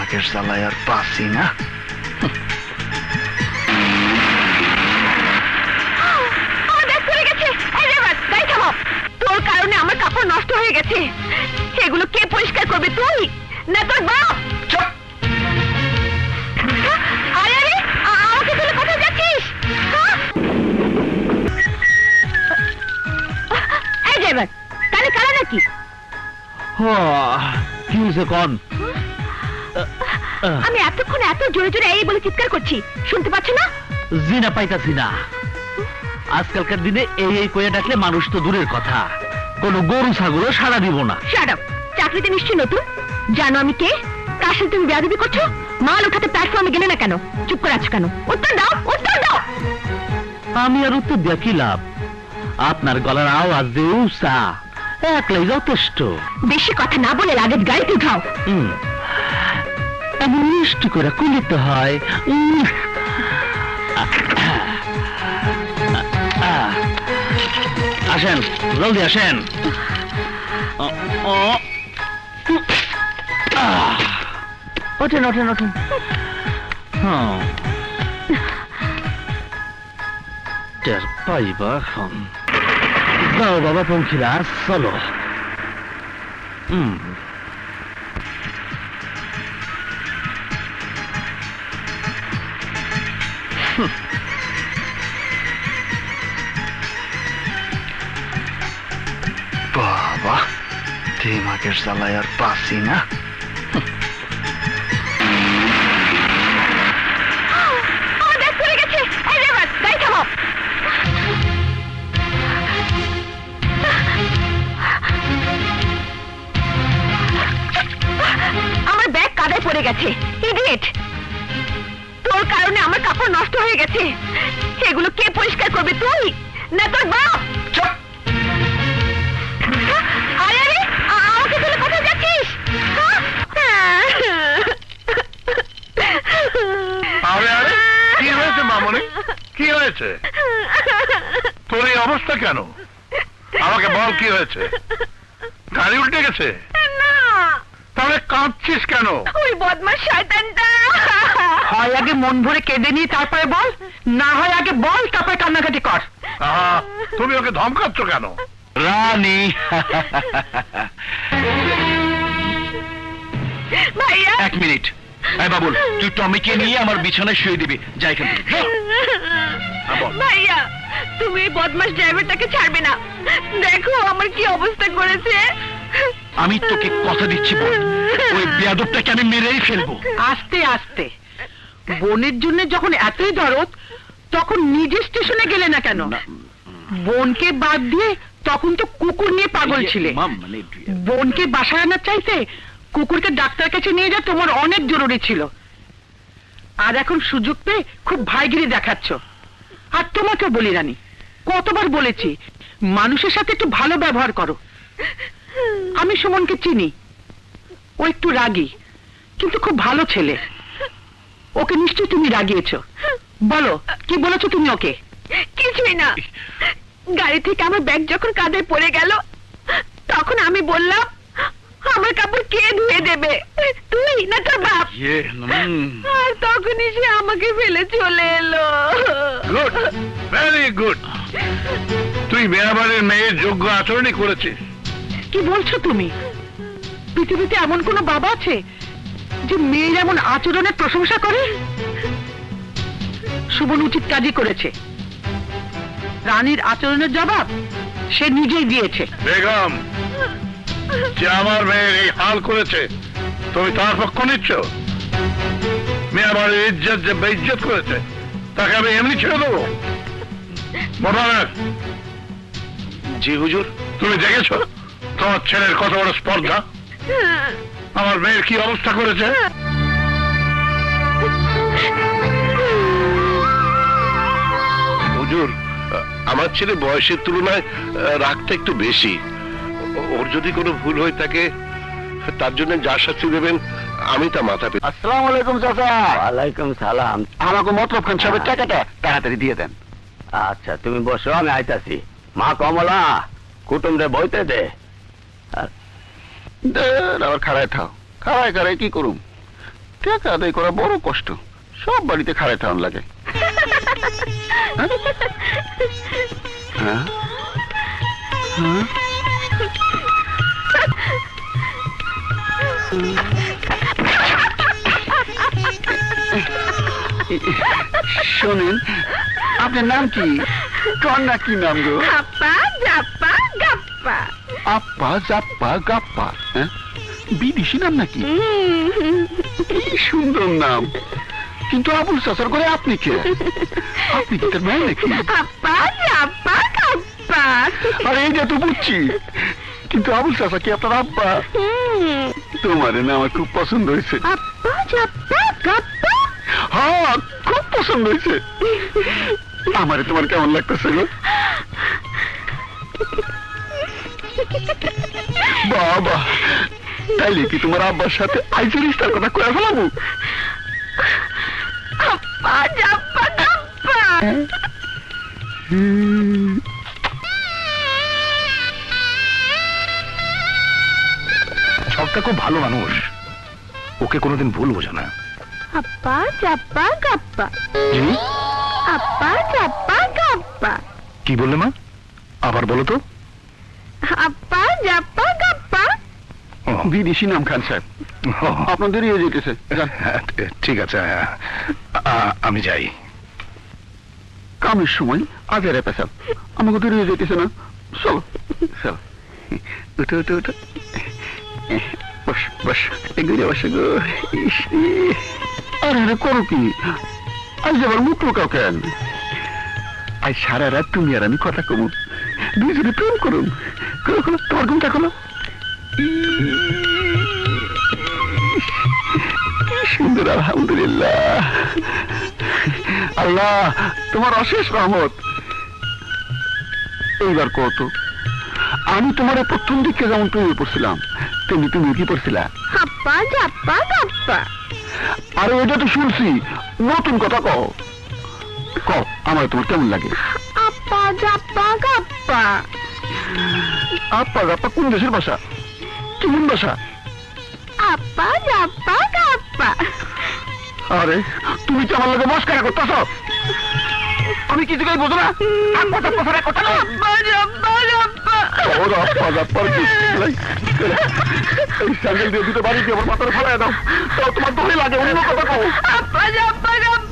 দিমাগের জ্বালায় আর বাঁচি না। তোর কারণে আমার কাপড় নষ্ট হয়ে গেছে, এগুলো কে পরিষ্কার করবে, তুই না তোর বাপ? আরে আরে আমাকে তুলে কোথায় যাচ্ছিস? এই ড্রাইভার, কানে কালা নাকি? কি হয়েছে কন? আমি এতক্ষণ এত জোরে জোরে এই বলে চিৎকার করছি, শুনতে পাচ্ছ না? জি না, পাইতাছি না। আজকালকার দিনে এই কইয়া ডাকলে মানুষ তো দূরের কথা, কোন গরু ছাগলও সাড়া দিব না। Shut up! চাকরিতে নিশ্চয়ই নতুন, জানো আমি কে? কার সাথে তুমি বেয়াদবি করছো? মাল উঠাতে প্ল্যাটফর্মে গেলে না কেন? চুপ করে আছো কেন? উত্তর দাও, উত্তর দাও! আমি আর উত্তর দিয়া কি লাভ? আপনার গলার আওয়াজ যে উষা, একলাই যথেষ্ট। বেশি কথা না বলে লাগেজ গাড়িতে উঠাও। এমন মিষ্টি করে কুলিতে হয়। আসেন, জলদি আসেন। ওঠেন ওঠেন ওঠেন। টের পাইবা এখন। যাও বাবা পঙ্খিলা, চলো। বাবা, দিমাগের জ্বালায় আর বাঁচি না। আমার ব্যাগ কাদায় পড়ে গেছে, ইডিয়েট! তোর কারণে আমার কাপড় নষ্ট হয়ে গেছে, এগুলো কে পরিষ্কার করবে, তুই না তোর বাপ? আরে আরে আমাকে তুলে কোথায় যাচ্ছিস? আরে আরে, কি হয়েছে মামনি? কি হয়েছে? তোর এই অবস্থা কেন? আমাকে বল, কি হয়েছে? গাড়ি উল্টে গেছে? তাহলে কাঁদছিস কেন? ওই বদমাশ শয়তানটা! হয় আগে মন ভরে কেঁদে নিয়ে তারপরে বল, না হয় আগে বল তারপরে কান্নাকাটি কর। তুমি ওকে ধমকাচ্ছ কেন? রানী, ভাইয়া, এক মিনিট। এই বাবুল, তুই টমিকে নিয়ে আমার বিছানায় শুয়ে দিবি। যাই এখান থেকে, যা। ভাইয়া, তুমি এই বদমাশ ড্রাইভারটাকে ছাড়বে না। দেখো আমার কি অবস্থা করেছে। আমি তোকে কথা দিচ্ছি বল, ওই বেয়াদবটাকে আমি মেরেই ফেলবো। আস্তে আস্তে, বোনের জন্য যখন এতই দরদ, তখন নিজে স্টেশনে গেলে না কেন? বোনকে বাদ দিয়ে তখন তো কুকুর নিয়ে পাগল ছিলে। বোনকে বাসায় আনার চাইতে কুকুরকে ডাক্তার কাছে নিয়ে যা তোমার অনেক জরুরি ছিল। আর এখন সুযোগ পেয়ে খুব ভাইগিরি দেখাচ্ছ। আর তোমাকে বলি রানী, কতবার বলেছি মানুষের সাথে একটু ভালো ব্যবহার করো। আমি সুমনকে চিনি, ও একটু রাগী, কিন্তু খুব ভালো ছেলে। ওকে নিশ্চয়ই তুমি রাগিয়েছো। বলো, কি বলেছো তুমি ওকে? কিছুই না। গাড়ি থেকে আমার ব্যাগ যখন কাঁধে পড়ে গেল, তখন আমি বললাম, আমার কাপড় কে ধুয়ে দেবে, তুই না তোর বাপ? আর তখনই সে আমাকে ফেলে চলে এলো। Good, very good. তুই মেয়াবাড়ির মেয়ের যোগ্য আচরণই করেছিস। কি বলছো তুমি? পৃথিবীতে এমন কোন বাবা আছে যে মেয়ের এমন আচরণের প্রশংসা করে? সুমন উচিত কাজই করেছে। রানীর আচরণের জবাব সে নিজেই দিয়েছে। বেগম, যে আমার মেয়ের এই হাল করেছে, তুমি তার পক্ষ নিচ্ছ? মেয়াবাড়ির ইজ্জত যে বেইজ্জত করেছে, তাকে আমি এমনি ছেড়ে দেবো? মোবারক। জি হুজুর। তুমি দেখেছ তোমার ছেলের কত বড় স্পর্ধা? আমার মেয়ের কি অবস্থা করেছে? হুজুর, আমার ছেলে বয়সের তুলনায় রাগটা একটু বেশি। ওর যদি কোনো ভুল হয়ে থাকে, তার জন্য যা শাস্তি দেবেন আমি তা মাথা পেতে। আসসালামু আলাইকুম চাচা। ওয়ালাইকুম সালাম। আমাকে মতলব খান সাহেবের টাকাটা তাড়াতাড়ি দিয়ে দেন। আচ্ছা, তুমি বসো, আমি আইতাছি। মা কমলা, কুটুমরে বইতে দে। আবার খাড়ায় থাও, খাড়ায় খাড়ায় কি করুম? টাকা আদায় করা বড় কষ্ট, সব বাড়িতে খাড়ায় টাউন লাগে। হ্যাঁ? হ্যাঁ? শোনেন, আপনার নাম কি? কন্যা কি নাম গো? আপা জাপ্পা গাপ্পা। আপ্পা জাপ্পা গাপ্পা, হ্যাঁ? বিদেশি নাম নাকি? কি সুন্দর নাম। কিন্তু আবুল চাচার করে আপনি কে? আপনি কি তার মেয়ে নাকি? আপা জাপ্পা গাপ্পা। আরে এই যে তো বুঝছি, কিন্তু আবুল চাচা কি আপনার আব্বা? তোমার না আমার খুব পছন্দ হয়েছে। আপা জাপ্পা গাপ্পা। হ্যাঁ, খুব পছন্দ হয়েছে। আমারে তোমার কেমন লাগতেছে গো? বাবা, তাইলে কি তোমার আব্বার সাথে আইসি রিস্তার কথা কয়ে ফেলাবো? আপা জাপ্পা গাপ্পা। সবটা খুব ভালো মানুষ, ওকে কোনোদিন ভুল বোঝো না। আপা জাপ্পা গাপ্পা। জি? আপা জাপ্পা গাপ্পা। কি বললে মা? আবার বলো তো। আপা জাপ্পা গাপ্পা। বিদেশি নাম খান সাহেব, আপনাদের ইয়ে যেতেছে। ঠিক আছে, আমি যাই। কামের সময় আজের পেশাব, আমাকে তো ইয়ে যেতেছে না। চলো চলো, উঠো উঠো উঠো, বস বস, এগুলো বসে গো। আরে আরে করো কি? আজ আবার মুখ লোকাও কেন? আজ সারা রাত তুমি আর আমি কথা কমু, দুইজনে প্রেম করুন। করো করো, তোমার ঘুমটা করো। কি সুন্দর, আলহামদুলিল্লাহ। আল্লাহ তোমার অশেষ রহমত। এইবার কত, আমি তোমার প্রথম দিকে যেমন প্রেমে পড়ছিলাম, তেমনি তুমি কি পড়ছিলা? আপা জাপ্পা গাপ্পা। আরে ওইটা তো শুনছি, নতুন কথা কও। কও, আমার তোমার কেমন লাগে? আপা জাপ্পা গাপ্পা। আপা আপা কোন দেশের ভাষা? কেমন ভাষা? আপা জাপ্পা গাপ্পা। আরে তুমি কি আমার লোকে মস্কারা করতেছ? আমি কিছু কাজ বোঝো না? আপা জাপ্পা কথা না? আপা জাপ্পা গাপ্পা। ওর আপা জাপ্পার এই স্যান্ডেল দিয়ে দুটো বাড়ি দিয়ে আমার মাথার ফেলায় দাও। তাও তোমার দোলে লাগে, অন্য কথা কও। আপা জাপ্পা গাপ্পা।